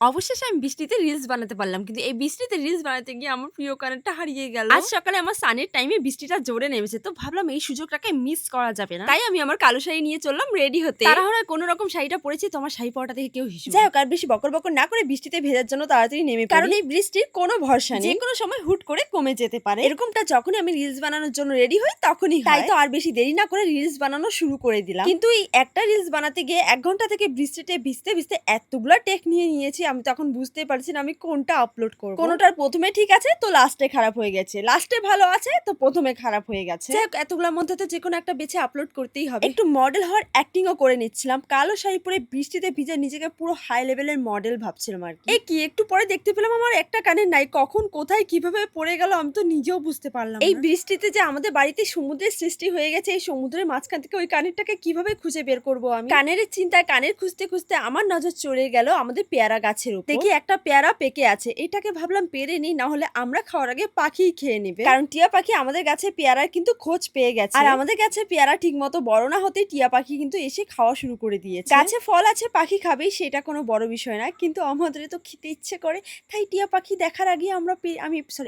অবশেষে আমি বৃষ্টিতে রিলস বানাতে পারলাম, কিন্তু এই বৃষ্টিতে রিলস বানাতে গিয়ে আমার প্রিয় কানেরটা হারিয়ে গেল। আজ সকালে আমার সানের টাইমে বৃষ্টিটা জোরে নেমেছে, তো ভাবলাম এই সুযোগটাকে মিস করা যাবে না, তাই আমি আমার কালো শাড়ি নিয়ে চললাম রেডি হতে। তাড়াহুড়ায় কোনো রকম শাড়িটা পরেছি, তো আমার শাড়ি পরাটা দেখে কেউ হিসু। যাই হোক, আর বেশি বকর বকর না করে বৃষ্টিতে ভেজার জন্য তাড়াতাড়ি নেমে পড়ি, কারণ এই বৃষ্টির কোনো ভরসা নেই, যে কোনো সময় হুট করে কমে যেতে পারে। এরকমটা যখনই আমি রিলস বানানোর জন্য রেডি হই তখনই হয়। তাই তো আর বেশি দেরি না করে রিলস বানানো শুরু করে দিলাম। কিন্তু এই একটা রিলস বানাতে গিয়ে 1 ঘন্টা থেকে বৃষ্টিতে ভিজতে ভিজতে এতগুলা টেক নিয়ে নিয়েছি, আমি তখন বুঝতে পারছি না আমি কোনটা আপলোড করব। কোনটার প্রথমে ঠিক আছে তো লাস্টে খারাপ হয়ে গেছে, লাস্টে ভালো আছে তো প্রথমে খারাপ হয়ে গেছে। যাই হোক, এতগুলোর মধ্যে তো যে কোনো একটা বেছে আপলোড করতেই হবে। একটু মডেল হওয়ার অ্যাক্টিংও করে নিচ্ছিলাম, কালো শাড়ি পরে বৃষ্টিতে ভিজে নিজেকে পুরো হাই লেভেলের মডেল ভাবছিলাম আর কি। কি একটু পরে দেখতে পেলাম আমার একটা কানের নাই, কখন কোথায় কিভাবে পড়ে গেল আমি তো নিজেও বুঝতে পারলাম না। এই বৃষ্টিতে যে আমাদের বাড়িতে সমুদ্রের সৃষ্টি হয়ে গেছে, এই সমুদ্রের মাঝখান থেকে ওই কানেরটাকে কিভাবে খুঁজে বের করব আমি। কানের চিন্তায় কানের খুঁজতে খুঁজতে আমার নজর চলে গেল আমাদের পেয়ারা গাছের উপর। দেখি একটা পেয়ারা পেকে আছে, এটাকে ভাবলাম পেরে নিই, না হলে আমরা খাওয়ার আগে পাখি খেয়ে নেবে, কারণ টিয়া পাখি আমাদের গাছে পেয়ারার কিন্তু খোঁজ পেয়ে গেছে। আর আমাদের গাছে পেয়ারা ঠিক মতো বড় না হতে টিয়া পাখি কিন্তু এসে খাওয়া শুরু করে দিয়েছে। গাছে ফল আছে, পাখি খাবেই, সেটা কোনো বড় বিষয় না, কিন্তু আমাদের তো খেতে ইচ্ছে করে, তাই টিয়া পাখি দেখার আগে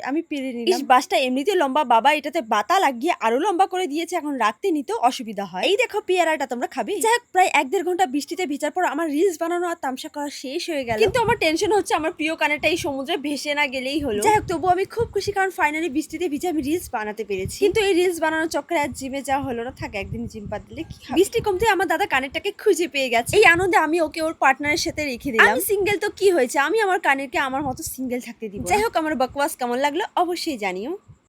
আমি পেরে নিলাম। বাসটা এমনিতে লম্বা, বাবা এটাতে বাতা লাগিয়ে আরো লম্বা করে দিয়েছে, এখন রাখতে নিতেও অসুবিধা হয়। এই দেখো পেয়ারাটা তোমরা খাবে। যাই হোক, প্রায় 1-1.5 ঘন্টা বৃষ্টিতে ভিজার পর আমার রিলস বানানো আর তামসা করা শেষ হয়ে গেল, কিন্তু আমার টেনশন হচ্ছে আমার প্রিয় কানেরটা এই সমুদ্রে ভেসে না গেলেই হলো। যাই হোক, তবু আমি খুব খুশি, কারণ ফাইনালি বৃষ্টিতে ভিজে আমি রিলস বানাতে পেরেছি। কিন্তু এই রিলস বানানোর চক্করে আর জিমে যাওয়া হলো না, থাকে একদিন জিম বাদ দিলে কি হবে। বৃষ্টি কমতে আমার দাদা কানেরটাকে খুঁজে পেয়ে গেছে, এই আনন্দে আমি ওকে ওর পার্টনারের সাথে রেখে দিলাম। আমি সিঙ্গেল তো কি হয়েছে, আমি আমার কানেরকে আমার মতো সিঙ্গেল থাকতে দিব। যাই হোক, আমার বকওয়াস কেমন লাগলো অবশ্যই জানিও।